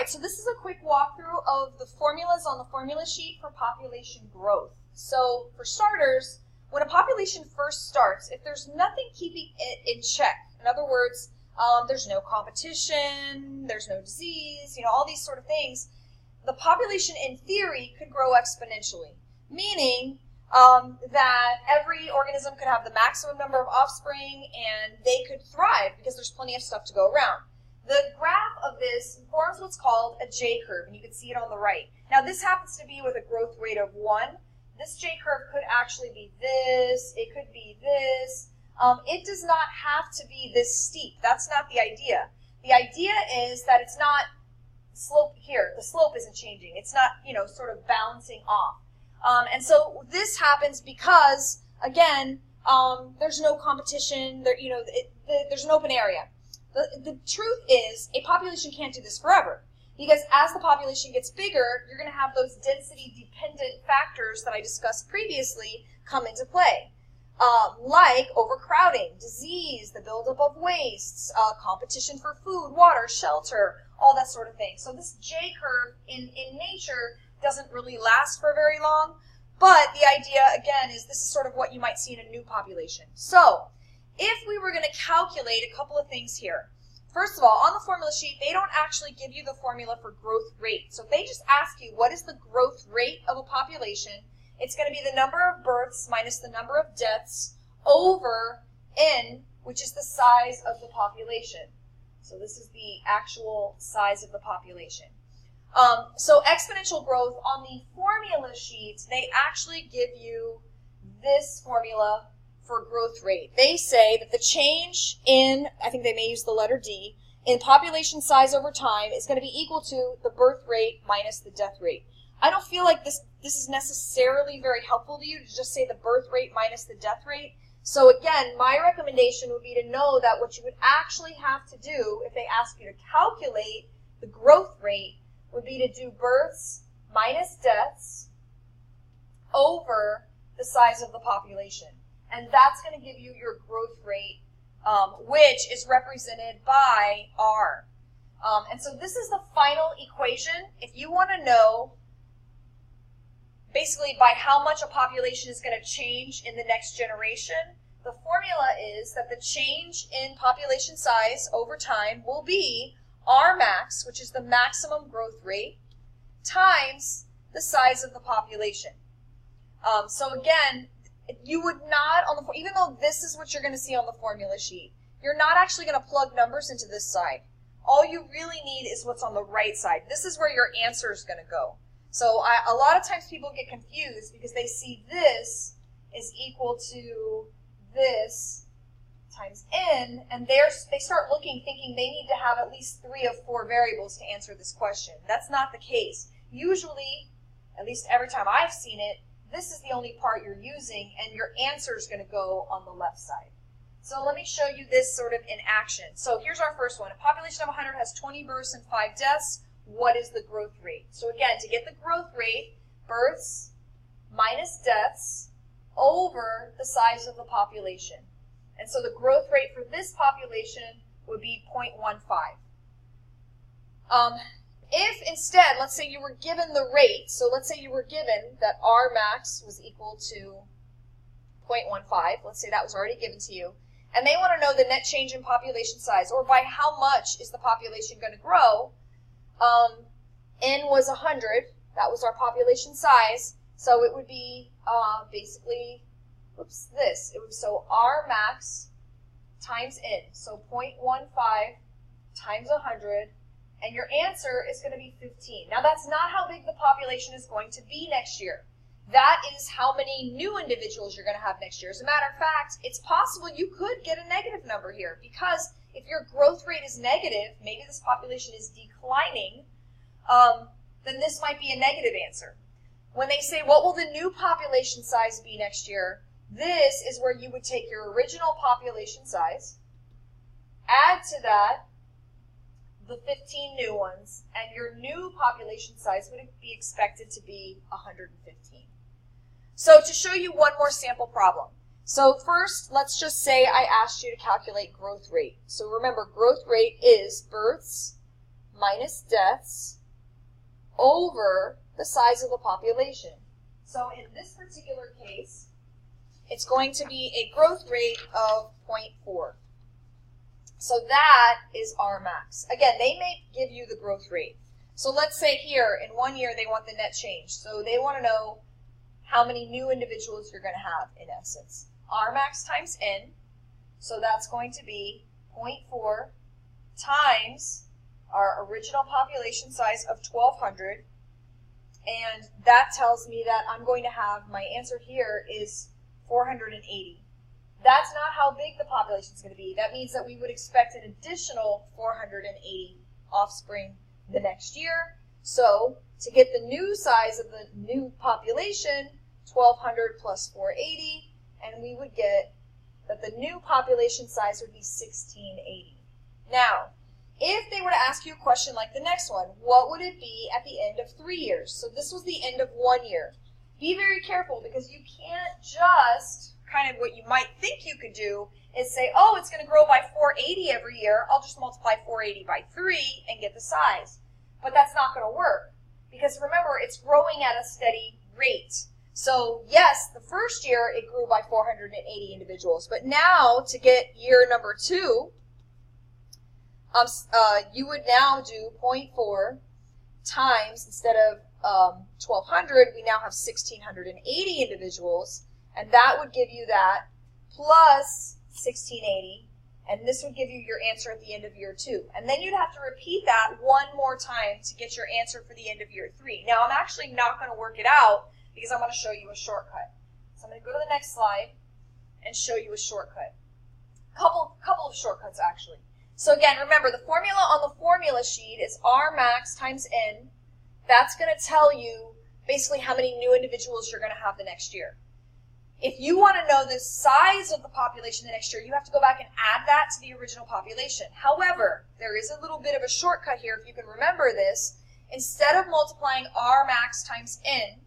right, so this is a quick walkthrough of the formulas on the formula sheet for population growth. So for starters, when a population first starts, if there's nothing keeping it in check, in other words, there's no competition, there's no disease, all these sort of things, the population in theory could grow exponentially, meaning that every organism could have the maximum number of offspring and they could thrive because there's plenty of stuff to go around. The graph of this forms what's called a J-curve, and you can see it on the right. Now this happens to be with a growth rate of 1. This J-curve could actually be this, it could be this. It does not have to be this steep. That's not the idea. The idea is that it's not slope here. The slope isn't changing. It's not, sort of balancing off. And so this happens because, again, there's no competition. There's an open area. The truth is, a population can't do this forever, because as the population gets bigger, you're going to have those density-dependent factors that I discussed previously come into play, like overcrowding, disease, the buildup of wastes, competition for food, water, shelter, all that sort of thing. So this J-curve in nature doesn't really last for very long, but the idea, again, is this is sort of what you might see in a new population. So if we were going to calculate a couple of things here, first of all, on the formula sheet, they don't actually give you the formula for growth rate. So if they just ask you, what is the growth rate of a population, it's going to be the number of births minus the number of deaths over N, which is the size of the population. So this is the actual size of the population. So exponential growth, on the formula sheet, they actually give you this formula for growth rate. They say that the change in, I think they may use the letter D, in population size over time is going to be equal to the birth rate minus the death rate. I don't feel like this is necessarily very helpful to you to just say the birth rate minus the death rate. So again, my recommendation would be to know that what you would actually have to do if they ask you to calculate the growth rate would be to do births minus deaths over the size of the population. And that's going to give you your growth rate, which is represented by R. And so this is the final equation. If you want to know basically by how much a population is going to change in the next generation, the formula is that the change in population size over time will be R max, which is the maximum growth rate, times the size of the population. So again, you would not, even though this is what you're going to see on the formula sheet, you're not actually going to plug numbers into this side. All you really need is what's on the right side. This is where your answer is going to go. So a lot of times people get confused because they see this is equal to this times n, and they start looking thinking they need to have at least 3 of 4 variables to answer this question. That's not the case. Usually, at least every time I've seen it, this is the only part you're using, and your answer is going to go on the left side. So let me show you this sort of in action. So here's our first one. A population of 100 has 20 births and 5 deaths. What is the growth rate? So again, to get the growth rate, births minus deaths over the size of the population. And so the growth rate for this population would be 0.15. If instead, let's say you were given the rate, so let's say you were given that R max was equal to 0.15, let's say that was already given to you, and they want to know the net change in population size, or by how much is the population going to grow. N was 100, that was our population size, so it would be basically, so R max times N, so 0.15 times 100, and your answer is going to be 15. Now that's not how big the population is going to be next year. That is how many new individuals you're going to have next year. As a matter of fact, it's possible you could get a negative number here, because if your growth rate is negative, maybe this population is declining, then this might be a negative answer. When they say, what will the new population size be next year? This is where you would take your original population size, add to that the 15 new ones, and your new population size would be expected to be 115. So to show you one more sample problem. So first, let's just say I asked you to calculate growth rate. So remember, growth rate is births minus deaths over the size of the population. So in this particular case, it's going to be a growth rate of 0.4. So that is R max. Again, they may give you the growth rate. So let's say here, in 1 year, they want the net change. So they want to know how many new individuals you're going to have, in essence. R max times N, so that's going to be 0.4 times our original population size of 1,200. And that tells me that I'm going to have, my answer here is 480. That's not how big the population is going to be. That means that we would expect an additional 480 offspring the next year. So to get the new size of the new population, 1,200 plus 480, and we would get that the new population size would be 1,680. Now, if they were to ask you a question like the next one, what would it be at the end of 3 years? So this was the end of 1 year. Be very careful because you can't just, kind of what you might think you could do is say, oh, it's going to grow by 480 every year. I'll just multiply 480 by 3 and get the size. But that's not going to work because remember, it's growing at a steady rate. So yes, the first year it grew by 480 individuals, but now to get year number 2, you would now do 0.4 times, instead of 1,200, we now have 1,680 individuals, and that would give you that plus 1,680, and this would give you your answer at the end of year 2. And then you'd have to repeat that one more time to get your answer for the end of year 3. Now, I'm actually not going to work it out because I want to show you a shortcut. So I'm going to go to the next slide and show you a shortcut. Couple of shortcuts, actually. So again, remember, the formula on the formula sheet is R max times N. That's going to tell you basically how many new individuals you're going to have the next year. If you want to know the size of the population the next year, you have to go back and add that to the original population. However, there is a little bit of a shortcut here, if you can remember this. Instead of multiplying R max times N,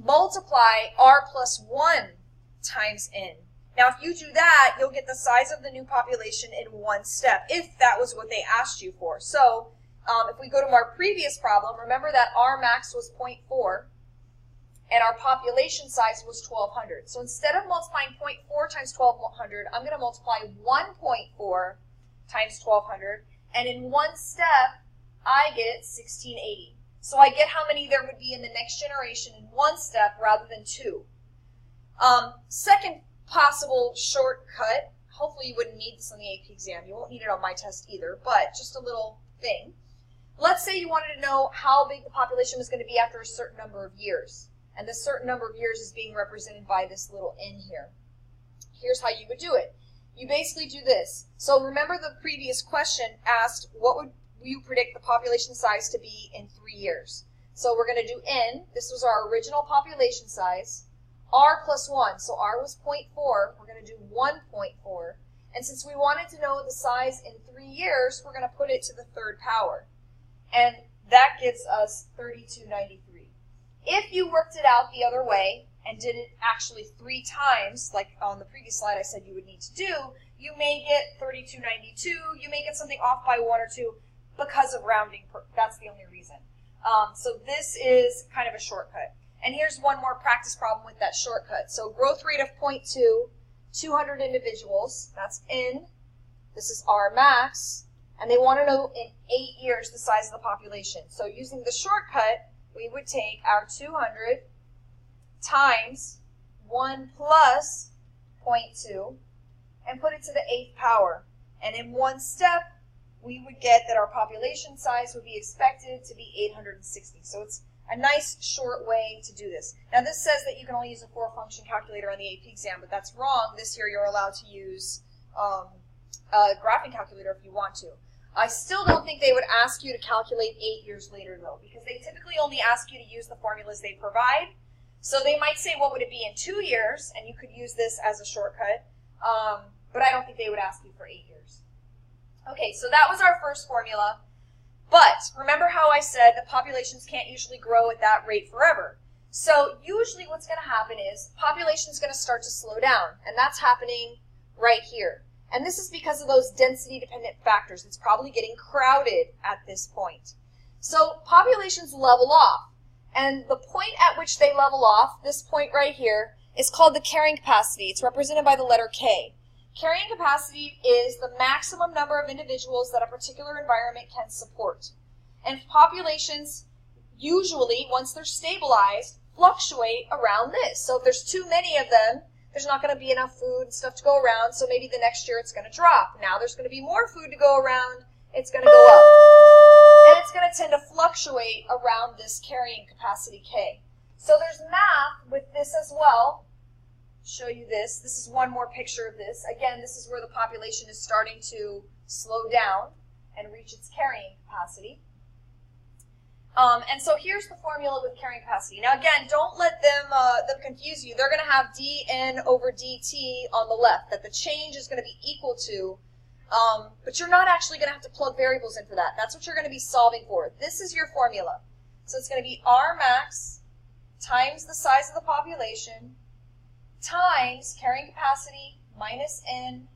multiply R plus 1 times N. Now, if you do that, you'll get the size of the new population in one step, if that was what they asked you for. So, if we go to our previous problem, remember that R max was 0.4, and our population size was 1,200. So instead of multiplying 0.4 times 1,200, I'm going to multiply 1.4 times 1,200, and in one step, I get 1,680. So I get how many there would be in the next generation in one step rather than 2. Second possible shortcut, hopefully you wouldn't need this on the AP exam. You won't need it on my test either, but just a little thing. Let's say you wanted to know how big the population was going to be after a certain number of years. And the certain number of years is being represented by this little n here. Here's how you would do it. You basically do this. So remember the previous question asked, what would you predict the population size to be in 3 years? So we're going to do n. This was our original population size. R plus 1. So R was 0.4. We're going to do 1.4. And since we wanted to know the size in 3 years, we're going to put it to the third power. And that gives us 3293. If you worked it out the other way and did it actually 3 times, like on the previous slide I said you would need to do, you may get 3292. You may get something off by 1 or 2 because of rounding. That's the only reason. So this is kind of a shortcut. And here's one more practice problem with that shortcut. So growth rate of 0.2, 200 individuals, that's N. This is R max. And they want to know in 8 years the size of the population. So using the shortcut, we would take our 200 times 1 plus 0.2 and put it to the 8th power. And in one step, we would get that our population size would be expected to be 860. So it's a nice short way to do this. Now this says that you can only use a 4-function calculator on the AP exam, but that's wrong. This year you're allowed to use a graphing calculator if you want to. I still don't think they would ask you to calculate 8 years later though, because they typically only ask you to use the formulas they provide. So they might say what would it be in 2 years, and you could use this as a shortcut, but I don't think they would ask you for 8 years. Okay, so that was our first formula. But remember how I said that populations can't usually grow at that rate forever. So usually what's going to happen is population is going to start to slow down, and that's happening right here. And this is because of those density-dependent factors. It's probably getting crowded at this point. So populations level off. And the point at which they level off, this point right here, is called the carrying capacity. It's represented by the letter K. Carrying capacity is the maximum number of individuals that a particular environment can support. And populations usually, once they're stabilized, fluctuate around this. So if there's too many of them, there's not going to be enough food and stuff to go around, so maybe the next year it's going to drop. Now there's going to be more food to go around, it's going to go up. And it's going to tend to fluctuate around this carrying capacity K. So there's math with this as well. Show you this. This is one more picture of this. Again, this is where the population is starting to slow down and reach its carrying capacity. And so here's the formula with carrying capacity. Now again, don't let them confuse you. They're going to have dN over dt on the left, that the change is going to be equal to, but you're not actually going to have to plug variables in for that. That's what you're going to be solving for. This is your formula. So it's going to be R max times the size of the population times carrying capacity minus N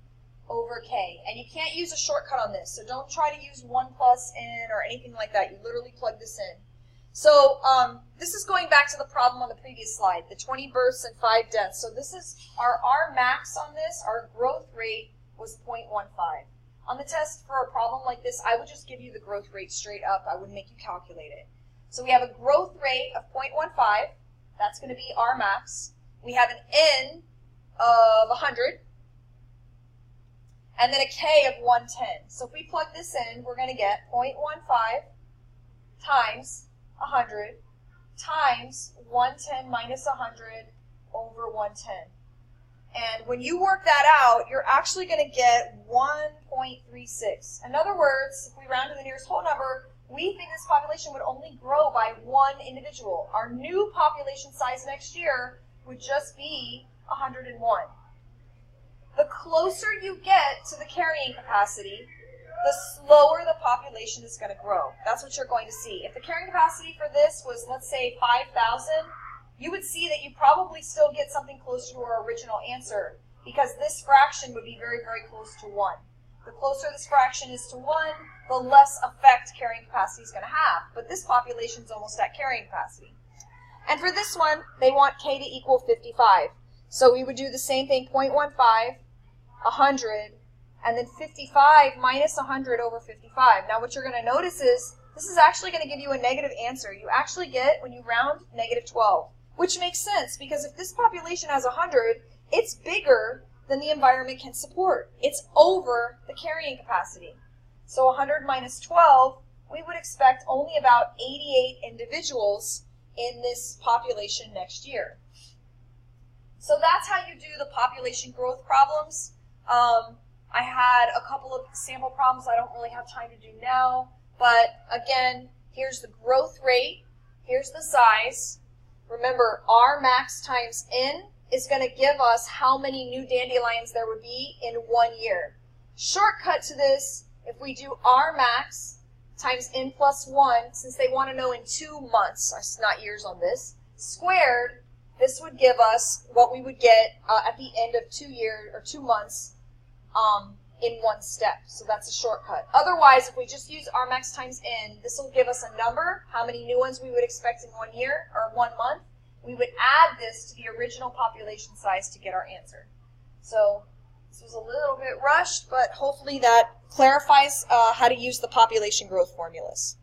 over K. And you can't use a shortcut on this, so don't try to use 1 plus N or anything like that. You literally plug this in. So this is going back to the problem on the previous slide, the 20 births and 5 deaths. So this is our R max on this. Our growth rate was 0.15. On the test for a problem like this, I would just give you the growth rate straight up. I wouldn't make you calculate it. So we have a growth rate of 0.15. That's going to be R max. We have an N of 100. And then a K of 110. So if we plug this in, we're going to get 0.15 times 100 times 110 minus 100 over 110. And when you work that out, you're actually going to get 1.36. In other words, if we round to the nearest whole number, we think this population would only grow by 1 individual. Our new population size next year would just be 101. The closer you get to the carrying capacity, the slower the population is going to grow. That's what you're going to see. If the carrying capacity for this was, let's say, 5,000, you would see that you probably still get something closer to our original answer, because this fraction would be very, very close to 1. The closer this fraction is to 1, the less effect carrying capacity is going to have. But this population is almost at carrying capacity. And for this one, they want K to equal 55. So we would do the same thing, 0.15, 100, and then 55 minus 100 over 55. Now what you're going to notice is this is actually going to give you a negative answer. You actually get, when you round, negative 12, which makes sense because if this population has 100, it's bigger than the environment can support. It's over the carrying capacity. So 100 minus 12, we would expect only about 88 individuals in this population next year. So that's how you do the population growth problems. I had a couple of sample problems I don't really have time to do now, but again, here's the growth rate, here's the size. Remember, R max times N is going to give us how many new dandelions there would be in 1 year. Shortcut to this, if we do R max times N plus 1, since they want to know in 2 months, not years on this, squared, this would give us what we would get at the end of 2 years or 2 months in one step. So that's a shortcut. Otherwise, if we just use R max times N, this will give us a number, how many new ones we would expect in 1 year or 1 month. We would add this to the original population size to get our answer. So this was a little bit rushed, but hopefully that clarifies how to use the population growth formulas.